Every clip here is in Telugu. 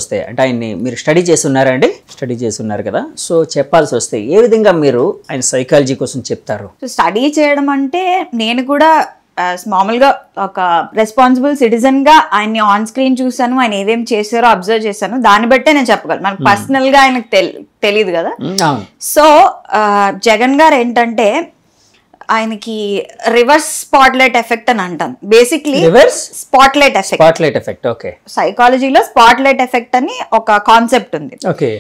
వస్తే అంటే ఆయన్ని మీరు స్టడీ చేసి ఉన్నారండి, స్టడీ చేసి ఉన్నారు కదా, సో చెప్పాల్సి వస్తే ఏ విధంగా మీరు ఆయన సైకాలజీ కోసం చెప్తారు? స్టడీ చేయడం అంటే నేను కూడా మామూలుగా ఒక రెస్పాన్సిబుల్ సిటిజన్ గా ఆయన్ని ఆన్ స్క్రీన్ చూసాను, ఆయన ఏమేమి చేశారో అబ్జర్వ్ చేశాను, దాన్ని బట్టే నేను చెప్పగలను. మనకు పర్సనల్ గా ఆయనకు తెలియదు కదా. సో జగన్ గారు ఏంటంటే ఆయనకి రివర్స్ స్పాట్లైట్ ఎఫెక్ట్ అని అంటాను. Basically reverse spotlight effect okay. సైకాలజీలో స్పాట్లైట్ ఎఫెక్ట్ అని ఒక కాన్సెప్ట్ ఉంది. ఓకే.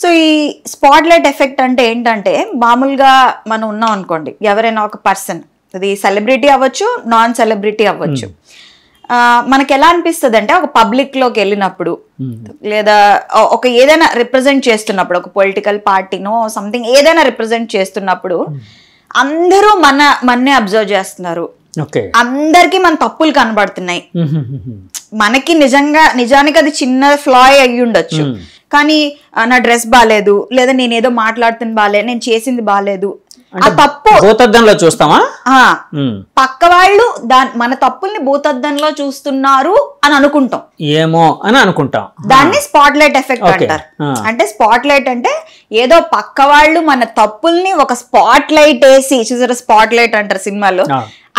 సో ఈ స్పాట్లైట్ ఎఫెక్ట్ అంటే ఏంటంటే మామూలుగా మనం ఉన్నాం అనుకోండి, ఎవరైనా ఒక పర్సన్, అది సెలబ్రిటీ అవ్వచ్చు, నాన్ సెలబ్రిటీ అవ్వచ్చు, మనకి ఎలా అనిపిస్తుంది అంటే ఒక పబ్లిక్ లోకి వెళ్ళినప్పుడు లేదా ఒక ఏదైనా రిప్రజెంట్ చేస్తున్నప్పుడు, ఒక పొలిటికల్ పార్టీనో సంథింగ్ ఏదైనా రిప్రజెంట్ చేస్తున్నప్పుడు అందరూ మన్నే అబ్జర్వ్ చేస్తున్నారు, అందరికి మన తప్పులు కనబడుతున్నాయి. మనకి నిజానికి అది చిన్న ఫ్లా అయ్యి ఉండొచ్చు, కానీ నా డ్రెస్ బాగాలేదు, లేదా నేనేదో మాట్లాడుతున్న బాగాలేదు, నేను చేసింది బాగాలేదు, ఆ తప్పు భూతద్దంలో చూస్తామా, పక్క వాళ్ళు మన తప్పుల్ని భూతద్దంలో చూస్తున్నారు అని అనుకుంటాం, ఏమో అని అనుకుంటాం. దాన్ని స్పాట్లైట్ ఎఫెక్ట్ అంటారు. అంటే స్పాట్లైట్ అంటే ఏదో పక్క వాళ్ళు మన తప్పుల్ని ఒక స్పాట్ లైట్ వేసి, చూసారా స్పాట్ లైట్ అంటారు సినిమాలో,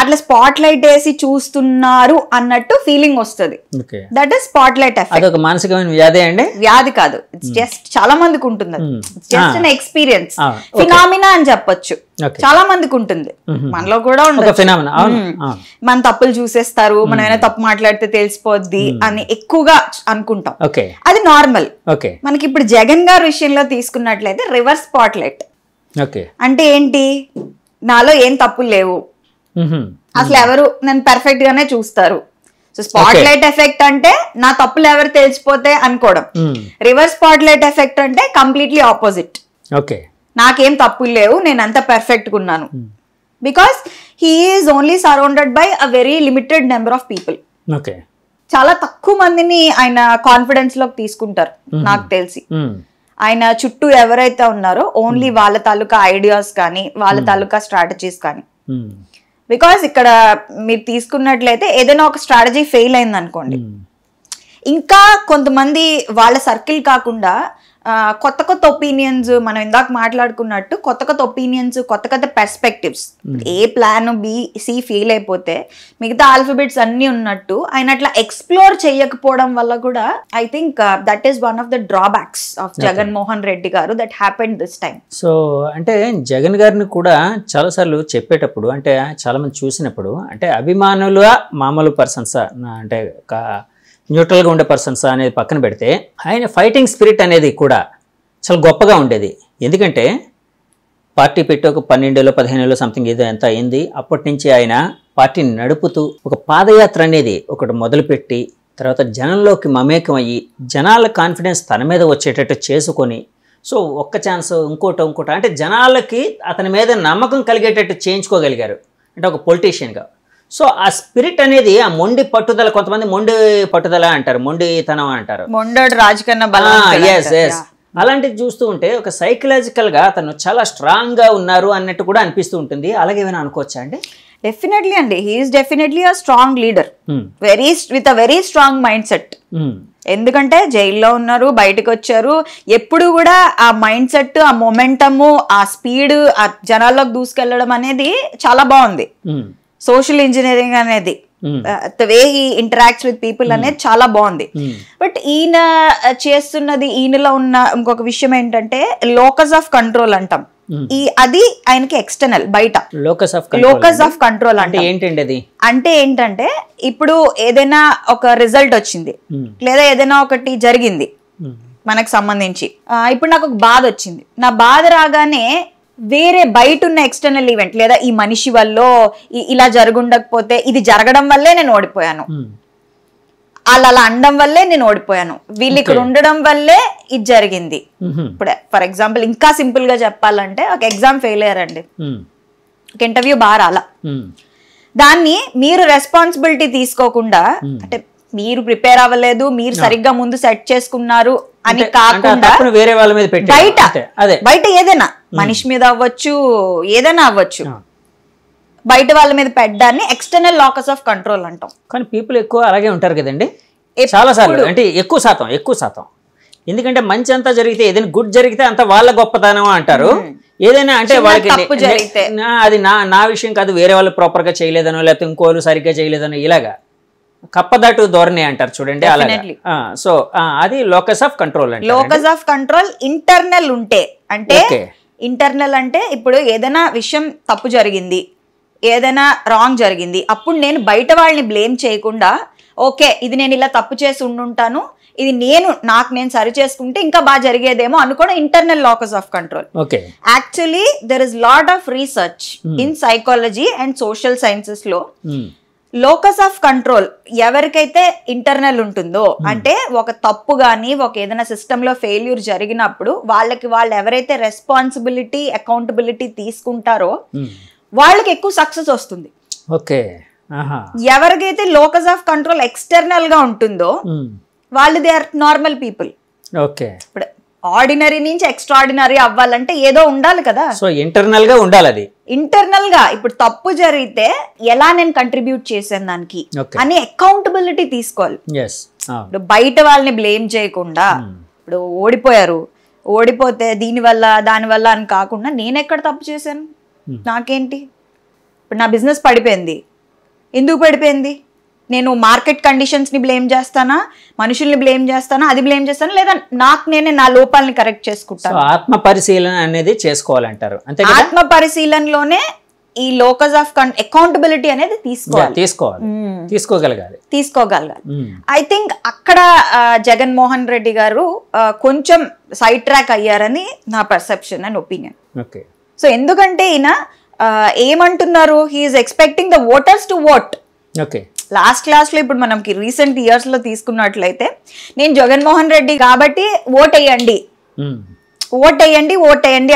అట్లా స్పాట్ లైట్ వేసి చూస్తున్నారు అన్నట్టు ఫీలింగ్ వస్తుంది. That is spot light effect. అదొక మానసికమైన వ్యాధి అండి? వ్యాధి కాదు, ఇట్స్ జస్ట్ చాలా మందికి ఉంటుంది, జస్ట్ అన్ ఎక్స్పీరియన్స్, ఫినామినా అని చెప్పొచ్చు. చాలా మందికి ఉంటుంది, మనలో కూడా ఉండదు. మన తప్పులు చూసేస్తారు, మనం ఏమైనా తప్పు మాట్లాడితే తెలిసిపోద్ది అని ఎక్కువగా అనుకుంటాం, అది నార్మల్. మనకి ఇప్పుడు జగన్ గారి విషయంలో తీసుకున్నట్లయితే రివర్స్ స్పాట్ లైట్ అంటే ఏంటి, నాలో ఏం తప్పులు లేవు, అసలు ఎవరు నన్ను పర్ఫెక్ట్ గానే చూస్తారు. సో స్పాట్ లైట్ ఎఫెక్ట్ అంటే నా తప్పులు ఎవరు తెలిసిపోతే అనుకోవడం. రివర్స్ స్పాట్ లైట్ ఎఫెక్ట్ అంటే కంప్లీట్లీ ఆపోజిట్, నాకేం తప్పులు లేవు, నేను అంత పర్ఫెక్ట్ గా ఉన్నాను. Because he is only surrounded by a very limited number of people. చాలా తక్కువ మందిని ఆయన కాన్ఫిడెన్స్ లోకి తీసుకుంటారు నాకు తెలిసి. ఆయన చుట్టూ ఎవరైతే ఉన్నారో ఓన్లీ వాళ్ళ తాలూకా ఐడియాస్ కానీ, వాళ్ళ తాలూకా స్ట్రాటజీస్ కానీ. బికాస్ ఇక్కడ మీరు తీసుకున్నట్లయితే ఏదైనా ఒక స్ట్రాటజీ ఫెయిల్ అయింది అనుకోండి, ఇంకా కొంతమంది వాళ్ళ సర్కిల్ కాకుండా కొత్త కొత్త ఒపీనియన్స్, మనం ఇందాక మాట్లాడుకున్నట్టు కొత్త కొత్త ఒపీనియన్స్, కొత్త కొత్త పర్స్పెక్టివ్స్, ఏ ప్లాన్ బి సి ఫెయిల్ అయిపోతే మిగతా ఆల్ఫాబెట్స్ అన్ని ఉన్నట్టు ఆయన అట్లా ఎక్స్ప్లోర్ చేయకపోవడం వల్ల కూడా I think that is one of the drawbacks of Jaganmohan Reddy గారు that happened this time. So అంటే జగన్ గారిని కూడా చాలాసార్లు చెప్పేటప్పుడు, అంటే చాలా మంది చూసినప్పుడు, అంటే అభిమానులుగా మామూలు పర్సన్సా, అంటే న్యూట్రల్గా ఉండే పర్సన్స్ అనేది పక్కన పెడితే ఆయన ఫైటింగ్ స్పిరిట్ అనేది కూడా చాలా గొప్పగా ఉండేది. ఎందుకంటే పార్టీ పెట్టి ఒక 12-15 సంథింగ్ ఏదో ఎంత అయింది, అప్పటి నుంచి ఆయన పార్టీని నడుపుతూ ఒక పాదయాత్ర అనేది ఒకటి మొదలుపెట్టి, తర్వాత జనంలోకి మమేకం అయ్యి జనాల కాన్ఫిడెన్స్ తన మీద వచ్చేటట్టు చేసుకొని, సో ఒక్క ఛాన్స్ ఇంకోటి అంటే జనాలకి అతని మీద నమ్మకం కలిగేటట్టు చేయించుకోగలిగారు, అంటే ఒక పొలిటీషియన్గా. సో ఆ స్పిరిట్ అనేది, ఆ మొండి పట్టుదల, కొంతమంది మొండి పట్టుదల అంటారు, మొండితనం అంటారు, అలాంటిది చూస్తూ ఉంటే ఒక సైకలాజికల్ గా అతను చాలా స్ట్రాంగ్ గా ఉన్నారు అన్నట్టు కూడా అనిపిస్తూ ఉంటుంది. అలాగే ఏమైనా అనుకోవచ్చా అండి? డెఫినెట్లీ అండి, he's definitely a strong leader, with a very strong mindset. ఎందుకంటే జైల్లో ఉన్నారు, బయటకు వచ్చారు, ఎప్పుడు కూడా ఆ మైండ్ సెట్, ఆ మొమెంటము, ఆ స్పీడ్, ఆ జనాల్లోకి దూసుకెళ్లడం అనేది చాలా బాగుంది. సోషల్ ఇంజనీరింగ్ అనేది, the way he interacts with people అనేది చాలా బాగుంది. బట్ ఈయన చేస్తున్నది, ఈయనలో ఉన్న ఇంకొక విషయం ఏంటంటే లోకస్ ఆఫ్ కంట్రోల్ అంటాం. అది ఆయనకి ఎక్స్టర్నల్, బయట లోకస్ ఆఫ్ కంట్రోల్ అంటే ఏంటంటే ఇప్పుడు ఏదైనా ఒక రిజల్ట్ వచ్చింది, లేదా ఏదైనా ఒకటి జరిగింది మనకు సంబంధించి, ఇప్పుడు నాకు ఒక బాధ వచ్చింది, నా బాధ రాగానే వేరే బయట ఉన్న ఎక్స్టర్నల్ ఈవెంట్, లేదా ఈ మనిషి వల్ల ఇలా జరుగుండకపోతే, ఇది జరగడం వల్లే నేను ఓడిపోయాను, అలా అనడం వల్లే నేను ఓడిపోయాను, వీళ్ళు ఇక్కడ ఉండడం వల్లే ఇది జరిగింది. ఇప్పుడు ఫర్ ఎగ్జాంపుల్ ఇంకా సింపుల్ గా చెప్పాలంటే, ఒక ఎగ్జామ్ ఫెయిల్ అయ్యారండి, ఒక ఇంటర్వ్యూ బాగా రాలా, దాన్ని మీరు రెస్పాన్సిబిలిటీ తీసుకోకుండా, అంటే మీరు ప్రిపేర్ అవ్వలేదు, మీరు సరిగ్గా ముందు సెట్ చేసుకున్నారు అని కాకుండా వేరే వాళ్ళ మీద బయట ఏదైనా మనిషి మీద అవ్వచ్చు, ఏదైనా అవ్వచ్చు, బయట వాళ్ళ మీద పెట్టడాన్ని ఎక్స్టర్నల్ లాకస్ ఆఫ్ కంట్రోల్ అంటాం. కానీ పీపుల్ ఎక్కువ అలాగే ఉంటారు కదండి, చాలా సార్లు, అంటే ఎక్కువ శాతం ఎందుకంటే మంచి అంతా జరిగితే ఏదైనా గుడ్ జరిగితే అంత వాళ్ళ గొప్పతనం అంటారు. ఏదైనా అంటే వాళ్ళకి అది నా విషయం కాదు, వేరే వాళ్ళు ప్రాపర్ గా చేయలేదనో లేకపోతే ఇంకోళ్ళు సరిగ్గా చేయలేదనో ఇలాగా కప్పదాటు ధోరణి అంటారు చూడండి. అలాగే సో అది లోకస్ ఆఫ్ కంట్రోల్ అంటే లోకస్ ఆఫ్ కంట్రోల్ ఇంటర్నల్ ఉంటే. అంటే ఇంటర్నల్ అంటే ఇప్పుడు ఏదైనా విషయం తప్పు జరిగింది, ఏదైనా రాంగ్ జరిగింది, అప్పుడు నేను బయట వాళ్ళని బ్లేమ్ చేయకుండా ఓకే ఇది నేను ఇలా తప్పు చేసి ఉండుంటాను, ఇది నేను సరి చేసుకుంటే ఇంకా బాగా జరిగేదేమో అనుకోవడం internal locus of control. Actually there is lot of research in psychology and social sciences లో లోకస్ ఆఫ్ కంట్రోల్ ఎవరికైతే ఇంటర్నల్ ఉంటుందో, అంటే ఒక తప్పు కానీ ఒక ఏదైనా సిస్టమ్ లో ఫెయిల్యూర్ జరిగినప్పుడు వాళ్ళు ఎవరైతే రెస్పాన్సిబిలిటీ అకౌంటబిలిటీ తీసుకుంటారో వాళ్ళకి ఎక్కువ సక్సెస్ వస్తుంది. ఎవరికైతే లోకస్ ఆఫ్ కంట్రోల్ ఎక్స్టర్నల్ గా ఉంటుందో వాళ్ళు దే ఆర్ నార్మల్ పీపుల్. ఇప్పుడు ఆర్డినరీ నుంచి ఎక్స్ట్రాడినరీ అవ్వాలంటే ఏదో ఉండాలి కదా. సో ఇంటర్నల్ గా ఉండాలి. అది ఇంటర్నల్ గా ఇప్పుడు తప్పు జరిగితే ఎలా నేను కంట్రిబ్యూట్ చేశాను దానికి అని అకౌంటబిలిటీ తీసుకోవాలి. ఇప్పుడు బయట వాళ్ళని బ్లేమ్ చేయకుండా, ఇప్పుడు ఓడిపోతే దీనివల్ల దానివల్ల అని కాకుండా నేను ఎక్కడ తప్పు చేశాను, నాకేంటి, ఇప్పుడు నా బిజినెస్ పడిపోయింది, ఎందుకు పడిపోయింది, నేను మార్కెట్ కండిషన్స్ ని బ్లేమ్ చేస్తానా, మనుషుల్ని బ్లేమ్ చేస్తానా, అది బ్లేమ్ చేస్తానా, లేదా నేనే నా లోపాలని కరెక్ట్ చేసుకుంటాను. ఆత్మ పరిశీలన అనేది చేసుకోవాలంటారు. ఆత్మ పరిశీలనలోనే ఈ లోకస్ ఆఫ్ అకౌంటబిలిటీ అనేది తీసుకోగలగాలి. ఐ థింక్ అక్కడ జగన్మోహన్ రెడ్డి గారు కొంచెం సైడ్ ట్రాక్ అయ్యారని నా పర్సెప్షన్ అండ్ ఒపీనియన్. సో ఎందుకంటే ఈయన ఏమంటున్నారు, he's expecting the voters to vote. Last class లో ఇప్పుడు మనకి రీసెంట్ ఇయర్స్ లో తీసుకున్నట్లయితే నేను జగన్మోహన్ రెడ్డి కాబట్టి ఓటేయండి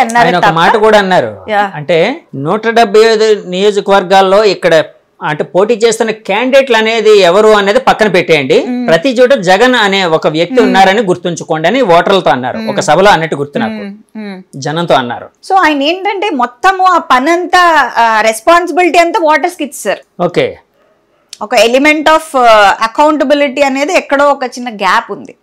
అన్నారు. మాట కూడా అన్నారు, అంటే 175 నియోజకవర్గాల్లో ఇక్కడ అంటే పోటీ చేస్తున్న క్యాండిడేట్లు అనేది ఎవరు అనేది పక్కన పెట్టేయండి, ప్రతి చోట జగన్ అనే ఒక వ్యక్తి ఉన్నారని గుర్తుంచుకోండి అని ఓటర్లతో అన్నారు. ఒక సభలో అన్నట్టు గుర్తు నాకు, జనంతో అన్నారు. సో ఆయన ఏంటంటే మొత్తము ఆ పని అంతా రెస్పాన్సిబిలిటీ అంతా ఓటర్స్ కి ఇచ్చారు. ఒక ఎలిమెంట్ ఆఫ్ అకౌంటబిలిటీ అనేది ఎక్కడో ఒక చిన్న గ్యాప్ ఉంది.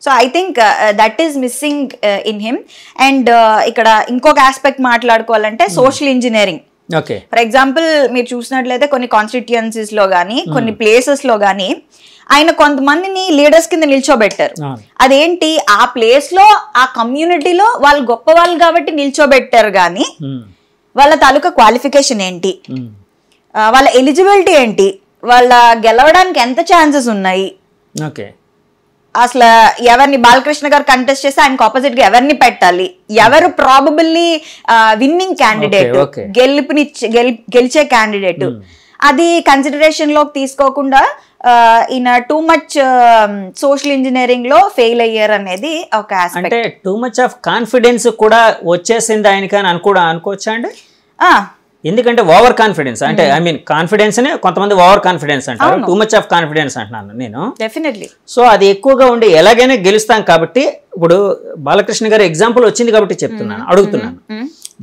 So I think that is missing in him. And ఇక్కడ ఇంకొక ఆస్పెక్ట్ మాట్లాడుకోవాలంటే సోషల్ ఇంజనీరింగ్. ఫర్ ఎగ్జాంపుల్ మీరు చూసినట్లయితే కొన్ని కాన్స్టిట్యుయెన్సీస్ లో గానీ కొన్ని ప్లేసెస్ లో గానీ ఆయన కొంతమందిని లీడర్స్ కింద నిల్చోబెట్టారు. అదేంటి, ఆ ప్లేస్ లో ఆ కమ్యూనిటీలో వాళ్ళు గొప్ప వాళ్ళు కాబట్టి నిల్చోబెట్టారు, కానీ వాళ్ళ తాలూకా క్వాలిఫికేషన్ ఏంటి, వాళ్ళ ఎలిజిబిలిటీ ఏంటి, వాళ్ళ గెలవడానికి ఎంత ఛాన్సెస్ ఉన్నాయి, అసలు ఎవరిని బాలకృష్ణ గారు కంటెస్ట్ చేస్తే ఆయనకు ఆపోజిట్ గా ఎవరిని పెట్టాలి, ఎవరు ప్రాబబుల్లీ విన్నింగ్ క్యాండిడేట్, గెలిచే క్యాండిడేట్, అది కన్సిడరేషన్ లోకి తీసుకోకుండా ఈయన టూ మచ్ సోషల్ ఇంజనీరింగ్ లో ఫెయిల్ అయ్యారు అనేది ఒక ఆస్పెక్ట్. అంటే టూ మచ్ ఆఫ్ కాన్ఫిడెన్స్ కూడా వచ్చేసింది ఆయనకి అని అనుకోవచ్చా అండి? ఎందుకంటే ఓవర్ కాన్ఫిడెన్స్ అంటే ఐ మీన్ కాన్ఫిడెన్స్ నే కొంతమంది ఓవర్ కాన్ఫిడెన్స్ అంటారు, టూ మచ్ ఆఫ్ కాన్ఫిడెన్స్ అంటున్నాను నేను. డెఫినెట్లీ. సో అది ఎక్కువగా ఉండి ఎలాగైనా గెలుస్తాం కాబట్టి, ఇప్పుడు బాలకృష్ణ గారు ఎగ్జాంపుల్ వచ్చింది కాబట్టి చెప్తున్నాను, అడుగుతున్నాను.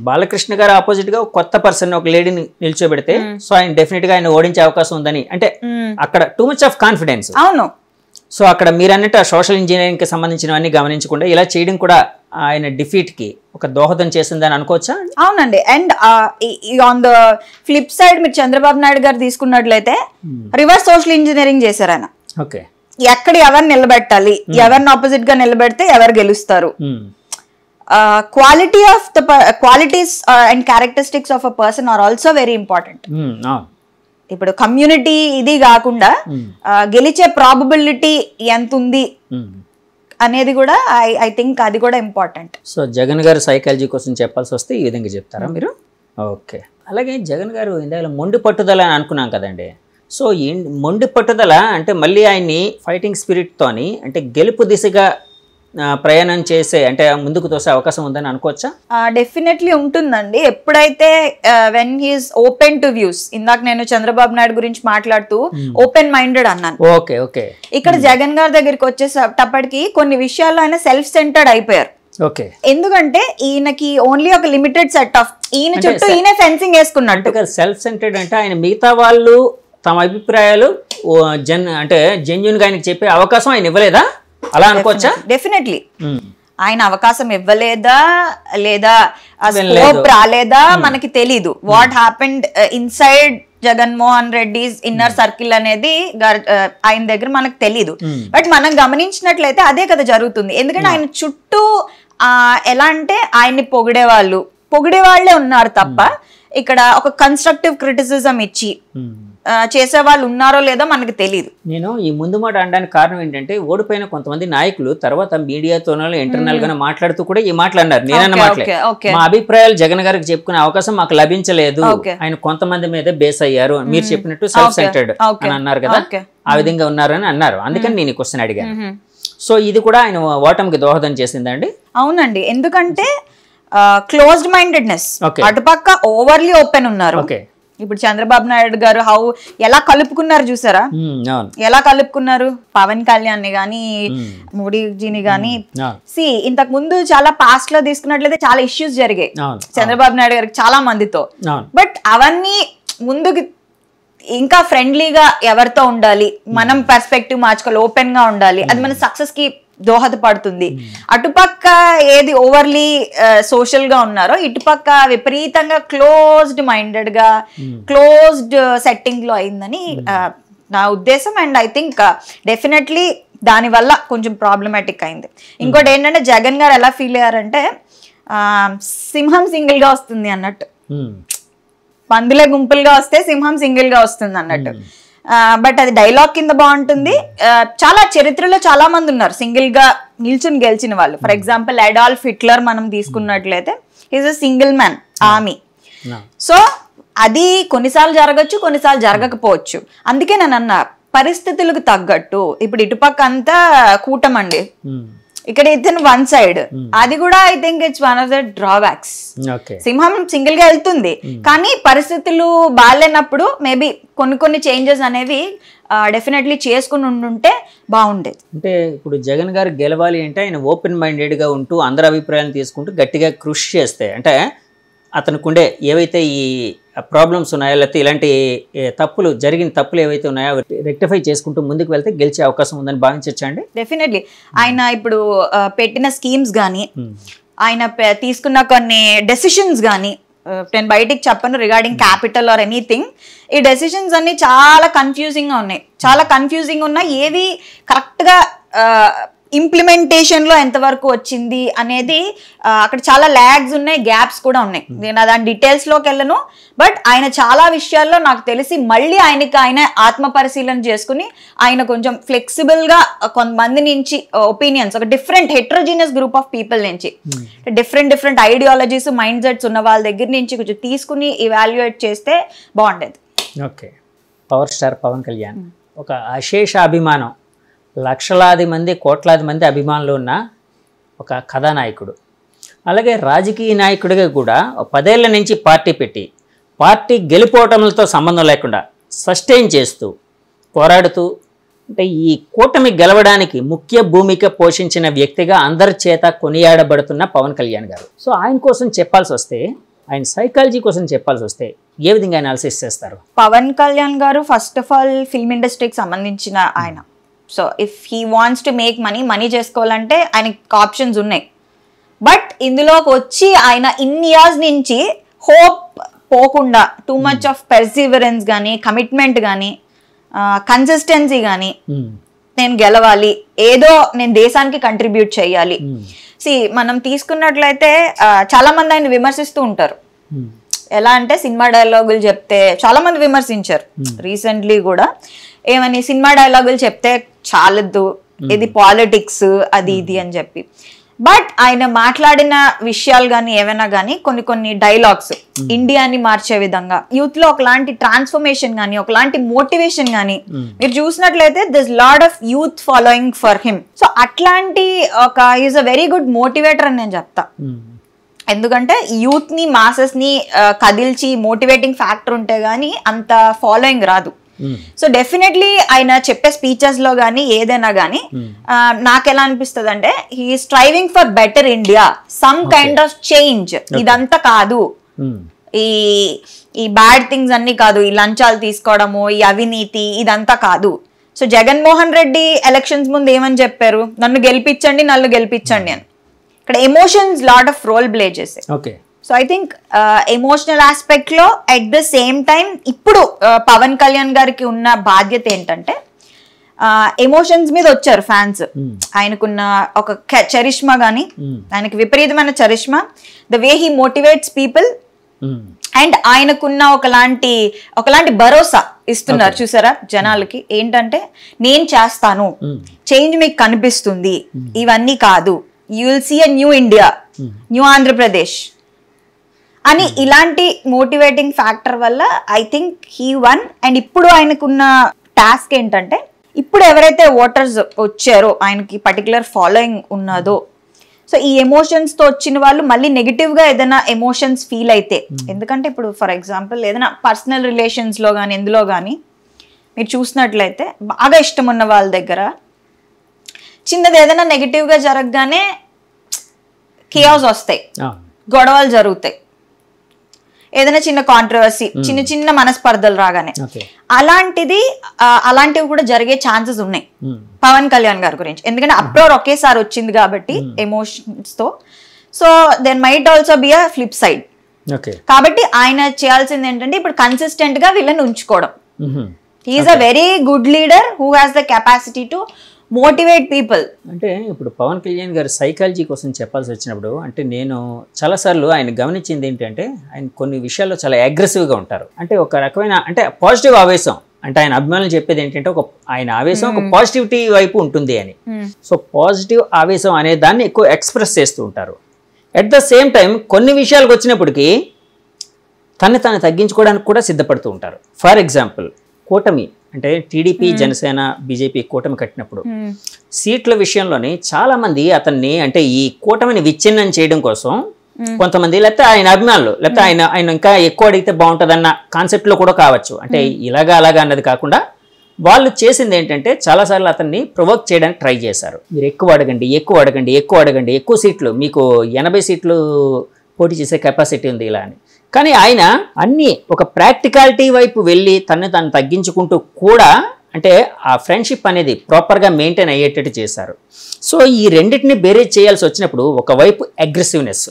బాలకృష్ణ గారు ఆపోజిట్ గా కొత్త పర్సన్ ఒక లేడీని నిల్చోబెడితే సో ఆయన డెఫినెట్ గా ఆయన ఓడించే అవకాశం ఉందని, అంటే అక్కడ టూ మచ్ ఆఫ్ కాన్ఫిడెన్స్. అవును. సో అక్కడ మీరు అన్నట్టు ఆ సోషల్ ఇంజనీరింగ్ కి సంబంధించినవన్నీ గమనించకుండా ఇలా చేయడం కూడా ఆయన డిఫీట్ కి ఒక దోహదం చేసిందని అనుకోవచ్చా? అవునండి. And on the flip side మీరు చంద్రబాబు నాయుడు గారు తీసుకున్నట్లయితే రివర్స్ సోషల్ ఇంజనీరింగ్ చేశారు ఆయన. ఎక్కడ ఎవరిని నిలబెట్టాలి, ఎవరిని ఆపోజిట్ గా నిలబెడితే ఎవరు గెలుస్తారు, qualities and characteristics of a person are also very important. ఇప్పుడు కమ్యూనిటీ ఇది కాకుండా గెలిచే ప్రాబబిలిటీ ఎంత ఉంది అనేది కూడా ఐ థింక్ అది కూడా ఇంపార్టెంట్. సో జగన్ గారు సైకాలజీ కోసం చెప్పాల్సి వస్తే ఈ విధంగా చెప్తారా మీరు? ఓకే. అలాగే జగన్ గారు ఇందాక మొండి పట్టుదల అని అనుకున్నాం కదండి. సో మొండి పట్టుదల అంటే మళ్ళీ ఆయన్ని ఫైటింగ్ స్పిరిట్తోని అంటే గెలుపు దిశగా ప్రయాణం చేసే అంటే ముందుకు తోసే అవకాశం ఉందని అనుకోవచ్చా? డెఫినెట్లీ ఉంటుందండి. ఎప్పుడైతే when he's open to views, ఇందాక నేను చంద్రబాబు నాయుడు గురించి మాట్లాడుతూ ఓపెన్ మైండెడ్ అన్నాను. Okay okay. ఇక్కడ జగన్ గారి దగ్గరికి వచ్చేటప్పటికి కొన్ని విషయాల్లో ఆయన సెల్ఫ్ సెంటర్డ్ అయిపోయారు. ఓకే. ఎందుకంటే ఈయనకి ఓన్లీ ఒక లిమిటెడ్ సెట్ ఆఫ్, ఈయన చుట్టూ ఈయన ఫెన్సింగ్ వేసుకున్నట్టు. సెల్ఫ్ సెంటర్డ్ అంటే ఆయన మిగతా వాళ్ళు తమ అభిప్రాయాలు అంటే జెన్యూన్ గా ఆయనకి చెప్పే అవకాశం ఆయన ఇవ్వలేదా? అలా అనుకోవచ్చా? డెఫినెట్లీ ఆయన అవకాశం ఇవ్వలేదా లేదా స్కోప్ రాలేదా మనకి తెలీదు. What happened inside Jaganmohan Reddy's inner circle అనేది ఆయన దగ్గర మనకు తెలీదు. బట్ మనం గమనించినట్లయితే అదే కదా జరుగుతుంది. ఎందుకంటే ఆయన చుట్టూ ఎలా అంటే ఆయన్ని పొగిడే వాళ్ళే ఉన్నారు తప్ప ఇక్కడ ఒక కన్స్ట్రక్టివ్ క్రిటిసిజం ఇచ్చి చేసే వాళ్ళు ఉన్నారో లేదో మనకు తెలియదు. నేను ఈ ముందు మాట అనడానికి కారణం ఏంటంటే ఓడిపోయిన కొంతమంది నాయకులు తర్వాత మీడియాతోనో ఇంటర్నల్ గానే మాట్లాడుతూ కూడా ఈ మాట్లాడినారు. నేనన్న మాటలే, మా అభిప్రాయాలు జగన్ గారికి చెప్పుకునే అవకాశం మాకు లభించలేదు, ఆయన కొంతమంది మీద బేస్ అయ్యారు, మీరు చెప్పినట్టు సెల్ఫ్ సెంటర్డ్ అని అన్నారు కదా, ఆ విధంగా ఉన్నారని అన్నారు. అందుకని నేను ఈ క్వశ్చన్ అడిగాను. సో ఇది కూడా ఆయన ఓటమికి దోహదం చేసిందండి? అవునండి, ఎందుకంటే క్లోజ్డ్ మైండెడ్నెస్, అటుపక్క ఓవర్లీ ఓపెన్ ఉన్నారు. ఇప్పుడు చంద్రబాబు నాయుడు గారు ఎలా కలుపుకున్నారు చూసారా, ఎలా కలుపుకున్నారు పవన్ కళ్యాణ్ ని గానీ మోడీజీని గానీ. ఇంతకు ముందు చాలా పాస్ట్ లో తీసుకున్నట్లయితే చాలా ఇష్యూస్ జరిగాయి చంద్రబాబు నాయుడు గారికి చాలా మందితో. బట్ అవన్నీ ముందుకు ఇంకా ఫ్రెండ్లీగా ఎవరితో ఉండాలి, మనం పర్స్పెక్టివ్ మార్చుకోవాలి, ఓపెన్ గా ఉండాలి, అది మన సక్సెస్ కి దోహదపడుతుంది. అటుపక్క ఏది ఓవర్లీ సోషల్ గా ఉన్నారో ఇటుపక్క విపరీతంగా క్లోజ్డ్ మైండెడ్ గా క్లోజ్డ్ సెట్టింగ్ లో అయిందని నా ఉద్దేశం. అండ్ ఐ థింక్ డెఫినెట్లీ దాని వల్ల కొంచెం ప్రాబ్లమాటిక్ అయింది. ఇంకోటి ఏంటంటే జగన్ గారు ఎలా ఫీల్ అయ్యారంటే సింహం సింగిల్ గా వస్తుంది అన్నట్టు, పందులే గుంపులుగా వస్తే సింహం సింగిల్ గా వస్తుంది అన్నట్టు. బట్ అది డైలాగ్ కింద బాగుంటుంది. చాలా చరిత్రలో చాలా మంది ఉన్నారు సింగిల్ గా నిల్చుని గెలిచిన వాళ్ళు. ఫర్ ఎగ్జాంపుల్ అడాల్ఫ్ హిట్లర్ మనం తీసుకున్నట్లయితే is a single man army. So అది కొన్నిసార్లు జరగచ్చు, కొన్నిసార్లు జరగకపోవచ్చు. అందుకే నేను అన్నా పరిస్థితులకు తగ్గట్టు. ఇప్పుడు ఇటుపక్క అంతా కూటమండి, ఇక్కడ ఇతను వన్ సైడ్, అది కూడా I think it's one of the drawbacks. సింహం సింగిల్ గా వెళ్తుంది కానీ పరిస్థితులు బాగాలేనప్పుడు మేబీ కొన్ని చేంజెస్ అనేవి డెఫినెట్లీ చేసుకుని ఉండుంటే బాగుండేది. అంటే ఇప్పుడు జగన్ గారు గెలవాలి అంటే ఆయన ఓపెన్ మైండెడ్ గా ఉంటూ అందరి అభిప్రాయాలను తీసుకుంటూ గట్టిగా కృషి చేస్తే, అంటే అతనికి ఉండే ఏవైతే ఈ ప్రాబ్లమ్స్ ఉన్నాయో లేకపోతే ఇలాంటి జరిగిన తప్పులు ఏవైతే ఉన్నాయో రెక్టిఫై చేసుకుంటూ ముందుకు వెళ్తే గెలిచే అవకాశం ఉందని భావించచ్చా అండి? డెఫినెట్లీ. ఆయన ఇప్పుడు పెట్టిన స్కీమ్స్ కానీ ఆయన తీసుకున్న కొన్ని డెసిషన్స్ కానీ నేను బయటికి చెప్పను రిగార్డింగ్ క్యాపిటల్ ఆర్ ఎనీథింగ్. ఈ డెసిషన్స్ అన్ని చాలా కన్ఫ్యూజింగ్ గా ఉన్నాయి, చాలా కన్ఫ్యూజింగ్ ఉన్నాయి. ఏవి కరెక్ట్ గా ఇంప్లిమెంటేషన్ లో ఎంతవరకు వచ్చింది అనేది అక్కడ చాలా ల్యాగ్స్ ఉన్నాయి, గ్యాప్స్ కూడా ఉన్నాయి. నేను దాని డీటెయిల్స్ లోకి వెళ్ళను. బట్ ఆయన చాలా విషయాల్లో నాకు తెలిసి మళ్ళీ ఆయన ఆత్మ పరిశీలన చేసుకుని ఆయన కొంచెం ఫ్లెక్సిబుల్ గా కొంతమంది నుంచి ఒపీనియన్స్, ఒక different heterogeneous group of people నుంచి డిఫరెంట్ ఐడియాలజీస్ మైండ్ సెట్స్ ఉన్న వాళ్ళ దగ్గర నుంచి కొంచెం తీసుకుని ఇవాల్యుయేట్ చేస్తే బాగుండేది. Okay, power star Pawan Kalyan ఒక అశేష అభిమానం, లక్షలాది మంది కోట్లాది మంది అభిమానులు ఉన్న ఒక కథానాయకుడు. అలాగే రాజకీయ నాయకుడిగా కూడా 10 ఏళ్ల నుంచి పార్టీ పెట్టి పార్టీ గెలుపోవటంతో సంబంధం లేకుండా సస్టైన్ చేస్తూ పోరాడుతూ, అంటే ఈ కూటమి గెలవడానికి ముఖ్య భూమిక పోషించిన వ్యక్తిగా అందరి చేత కొనియాడబడుతున్న పవన్ కళ్యాణ్ గారు. సో ఆయన కోసం చెప్పాల్సి వస్తే, ఆయన సైకాలజీ కోసం చెప్పాల్సి వస్తే ఏ విధంగా అనాలిసిస్ చేస్తారు? పవన్ కళ్యాణ్ గారు ఫస్ట్ ఆఫ్ ఆల్ ఫిల్మ్ ఇండస్ట్రీకి సంబంధించిన ఆయన. So if he wants to make money చేసుకోవాలంటే ఆయనకి ఆప్షన్స్ ఉన్నాయి. బట్ ఇందులోకి వచ్చి ఆయన ఇన్ని ఇయర్స్ నుంచి హోప్ పోకుండా టూ మచ్ ఆఫ్ పెర్సివరెన్స్ కానీ, కమిట్మెంట్ కానీ, కన్సిస్టెన్సీ కానీ, నేను గెలవాలి, ఏదో నేను దేశానికి కంట్రిబ్యూట్ చేయాలి. మనం తీసుకున్నట్లయితే చాలా మంది ఆయన విమర్శిస్తూ ఉంటారు. ఎలా అంటే సినిమా డైలాగులు చెప్తే చాలా మంది విమర్శించారు రీసెంట్లీ కూడా. ఏమని సినిమా డైలాగులు చెప్తే చాలద్దు, ఇది పాలిటిక్స్ అది ఇది అని చెప్పి. బట్ ఆయన మాట్లాడిన విషయాలు కానీ ఏమైనా కానీ కొన్ని డైలాగ్స్ ఇండియాని మార్చే విధంగా, యూత్ లో ఒకలాంటి ట్రాన్స్ఫర్మేషన్ కానీ, ఒకలాంటి మోటివేషన్ కానీ మీరు చూసినట్లయితే this lot of youth following for him. So అట్లాంటి is a very good motivator అని నేను చెప్తా. ఎందుకంటే యూత్ ని మాసెస్ ని కదిల్చి మోటివేటింగ్ ఫ్యాక్టర్ ఉంటే గానీ అంత ఫాలోయింగ్ రాదు. సో డెఫినెట్లీ ఆయన చెప్పే స్పీచెస్ లో గానీ ఏదైనా గానీ నాకు ఎలా అనిపిస్తుంది అంటే he striving for better India, some kind of change. ఇదంతా కాదు, ఈ బ్యాడ్ థింగ్స్ అన్ని కాదు, ఈ లంచాలు తీసుకోవడము, ఈ అవినీతి, ఇదంతా కాదు. సో జగన్మోహన్ రెడ్డి ఎలక్షన్స్ ముందు ఏమని చెప్పారు, నన్ను గెలిపించండి అని. ఇక్కడ emotions lot of role play చేసే. So I think emotional aspect లో అట్ ద సేమ్ టైం ఇప్పుడు పవన్ కళ్యాణ్ గారికి ఉన్న బాధ్యత ఏంటంటే ఎమోషన్స్ మీద వచ్చారు ఫ్యాన్స్. ఆయనకున్న ఒక చరిష్మా గానీ, ఆయనకి విపరీతమైన charisma, the way he motivates people, and ఆయనకున్న ఒకలాంటి భరోసా ఇస్తున్నారు చూసారా జనాలకి. ఏంటంటే నేను చేస్తాను, చేంజ్ మీకు కనిపిస్తుంది, ఇవన్నీ కాదు, you will see a new India, new Andhra Pradesh అని ఇలాంటి మోటివేటింగ్ ఫ్యాక్టర్ వల్ల I think he won. And ఇప్పుడు ఆయనకున్న టాస్క్ ఏంటంటే, ఇప్పుడు ఎవరైతే ఓటర్స్ వచ్చారో, ఆయనకి పర్టికులర్ ఫాలోయింగ్ ఉన్నదో, సో ఈ ఎమోషన్స్ తో వచ్చిన వాళ్ళు మళ్ళీ నెగిటివ్ గా ఏదైనా ఎమోషన్స్ ఫీల్ అయితే, ఎందుకంటే ఇప్పుడు ఫర్ ఎగ్జాంపుల్ ఏదైనా పర్సనల్ రిలేషన్స్ లో కానీ ఎందులో కానీ మీరు చూసినట్లయితే బాగా ఇష్టం ఉన్న వాళ్ళ దగ్గర చిన్నది ఏదైనా నెగిటివ్ గా జరగగానే కేయాస్ వస్తాయి, గొడవలు జరుగుతాయి, ఏదైనా చిన్న కాంట్రవర్సీ, చిన్న మనస్పర్ధలు రాగానే. అలాంటివి కూడా జరిగే ఛాన్సెస్ ఉన్నాయి పవన్ కళ్యాణ్ గారి గురించి. ఎందుకంటే అప్రోర్ ఒకేసారి వచ్చింది కాబట్టి ఎమోషన్స్ తో. So then might also be a flip side. కాబట్టి ఆయన చేయాల్సింది ఏంటంటే ఇప్పుడు కన్సిస్టెంట్ గా వీళ్ళని ఉంచుకోవడం. He's a very good leader who has the capacity to motivate people. అంటే ఇప్పుడు పవన్ కళ్యాణ్ గారు సైకాలజీ కోసం చెప్పాల్సి వచ్చినప్పుడు, అంటే నేను చాలాసార్లు ఆయన గమనించింది ఏంటంటే, ఆయన కొన్ని విషయాల్లో చాలా అగ్రెసివ్గా ఉంటారు. అంటే ఒక రకమైన అంటే పాజిటివ్ ఆవేశం, అంటే ఆయన అభిమానులు చెప్పేది ఏంటంటే ఆయన ఆవేశం ఒక పాజిటివిటీ వైపు ఉంటుంది అని. సో పాజిటివ్ ఆవేశం అనే దాన్ని ఎక్కువ ఎక్స్ప్రెస్ చేస్తూ ఉంటారు. అట్ ద సేమ్ టైం కొన్ని విషయాలకు వచ్చినప్పటికీ తను తగ్గించుకోవడానికి కూడా సిద్ధపడుతూ ఉంటారు. ఫర్ ఎగ్జాంపుల్ కూటమి, అంటే టీడీపీ, జనసేన, బీజేపీ కూటమి కట్టినప్పుడు సీట్ల విషయంలోని చాలా మంది అతన్ని అంటే ఈ కూటమిని విచ్ఛిన్నం చేయడం కోసం కొంతమంది, లేకపోతే ఆయన అభిమానులు, లేకపోతే ఆయన ఇంకా ఎక్కువ అడిగితే బాగుంటుందన్న కాన్సెప్ట్లో కూడా కావచ్చు. అంటే ఇలాగా అలాగా అన్నది కాకుండా వాళ్ళు చేసింది ఏంటంటే చాలాసార్లు అతన్ని ప్రొవోక్ చేయడానికి ట్రై చేశారు. మీరు ఎక్కువ అడగండి, ఎక్కువ సీట్లు, మీకు 80 సీట్లు పోటీ చేసే కెపాసిటీ ఉంది ఇలా అని. కానీ ఆయన అన్ని ఒక ప్రాక్టికాలిటీ వైపు వెళ్ళి తను తగ్గించుకుంటూ కూడా అంటే ఆ ఫ్రెండ్షిప్ అనేది ప్రాపర్గా మెయింటైన్ అయ్యేటట్టు చేశారు. సో ఈ రెండింటిని బేరేజ్ చేయాల్సి వచ్చినప్పుడు ఒకవైపు అగ్రెసివ్నెస్,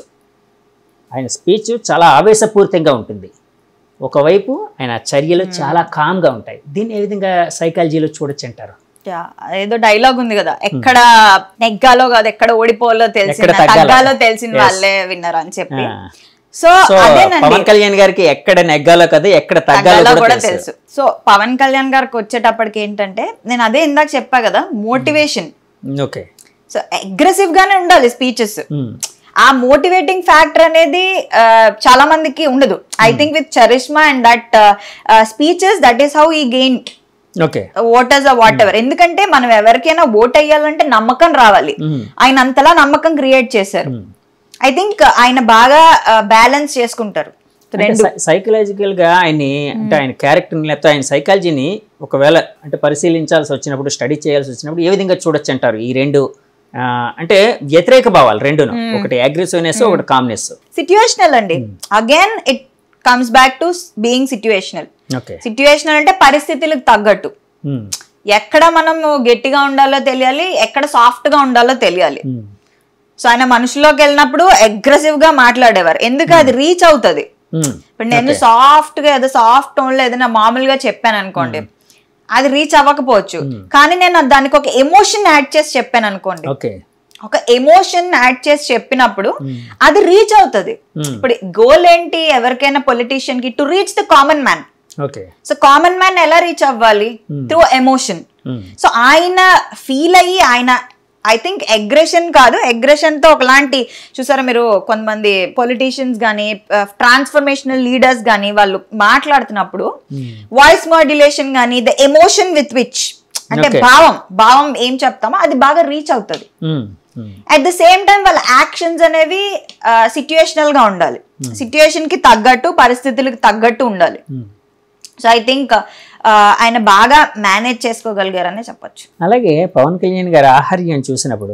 ఆయన స్పీచ్ చాలా ఆవేశపూరితంగా ఉంటుంది, ఒకవైపు ఆయన చర్యలు చాలా కామ్గా ఉంటాయి. దీన్ని ఏ విధంగా సైకాలజీలో చూడొచ్చు అంటారు? ఏదో డైలాగ్ ఉంది కదా, ఎక్కడ నెగ్గాలో కాదు ఎక్కడ ఓడిపోవాలో తెలిసిన వాళ్ళే విన్నారు అని చెప్పి. సో పవన్ కళ్యాణ్ గారికి ఎక్కడ నెగ్గాలో కదా ఎక్కడ తగ్గాలో కూడా తెలుసు. సో పవన్ కళ్యాణ్ గారికి వచ్చేటప్పటికి ఏంటంటే, నేను అదే ఇందాక చెప్పా కదా, మోటివేషన్. ఓకే, సో అగ్రెసివ్ గానే ఉండాలి స్పీచెస్. ఆ మోటివేటింగ్ ఫ్యాక్టర్ అనేది చాలా మందికి ఉండదు. I think with charisma and that speeches, that is how he gain voters whatever. ఎందుకంటే మనం ఎవరికైనా ఓట్ అయ్యాలంటే నమ్మకం రావాలి. ఆయన అంతలా నమ్మకం క్రియేట్ చేశారు. ఐ థింక్ ఆయన బాగా బ్యాలెన్స్ చేసుకుంటారు. సైకలాజికల్ గా ఆయన్ని అంటే ఆయన క్యారెక్టర్ని లేకపోతే ఆయన సైకాలజీని ఒకవేళ అంటే పరిశీలించాల్సి వచ్చినప్పుడు, స్టడీ చేయాల్సి వచ్చినప్పుడు ఏ విధంగా చూడొచ్చు అంటారు? ఈ రెండు అంటే వ్యతిరేక భావాలు రెండును, ఒకటి అగ్రెసివ్నెస్, ఒకటి కామ్నెస్. సిట్యుయేషనల్ అండి. Again it comes back to being situational. Situational అంటే పరిస్థితులకు తగ్గట్టు, ఎక్కడ మనం గట్టిగా ఉండాలో తెలియాలి, ఎక్కడ సాఫ్ట్ గా ఉండాలో తెలియాలి. సో ఆయన మనుషుల్లోకి వెళ్ళినప్పుడు అగ్రెసివ్ గా మాట్లాడేవారు, ఎందుకు అది రీచ్ అవుతుంది. ఇప్పుడు నేను సాఫ్ట్ గా ఏదో సాఫ్ట్ టోన్ లో ఏదైనా మామూలుగా చెప్పాను అనుకోండి, అది రీచ్ అవ్వకపోవచ్చు. కానీ నేను దానికి ఒక ఎమోషన్ యాడ్ చేసి చెప్పాను అనుకోండి, ఒక ఎమోషన్ యాడ్ చేసి చెప్పినప్పుడు అది రీచ్ అవుతుంది. ఇప్పుడు గోల్ ఏంటి ఎవరికైనా పొలిటీషియన్ కి? To reach the common man. So common man ఎలా రీచ్ అవ్వాలి? Through emotion. సో ఆయన ఫీల్ అయ్యి ఆయన ఐ థింక్ అగ్రెషన్ కాదు, అగ్రెషన్ తో ఒకలాంటి చూసారా మీరు కొంతమంది పొలిటీషియన్స్ గానీ ట్రాన్స్ఫర్మేషనల్ లీడర్స్ గానీ వాళ్ళు మాట్లాడుతున్నప్పుడు వాయిస్ మాడ్యులేషన్ గానీ ద ఎమోషన్ విత్ విచ్ అంటే భావం ఏం చెప్తామో అది బాగా రీచ్ అవుతుంది. అట్ ద సేమ్ టైం వాళ్ళ యాక్షన్స్ అనేవి సిట్యుయేషనల్ గా ఉండాలి, సిట్యుయేషన్ కి తగ్గట్టు పరిస్థితులకు తగ్గట్టు ఉండాలి. సో ఐ థింక్ ఆయన బాగా మేనేజ్ చేసుకోగలిగారనే చెప్పొచ్చు. అలాగే పవన్ కళ్యాణ్ గారి ఆహార్యం చూసినప్పుడు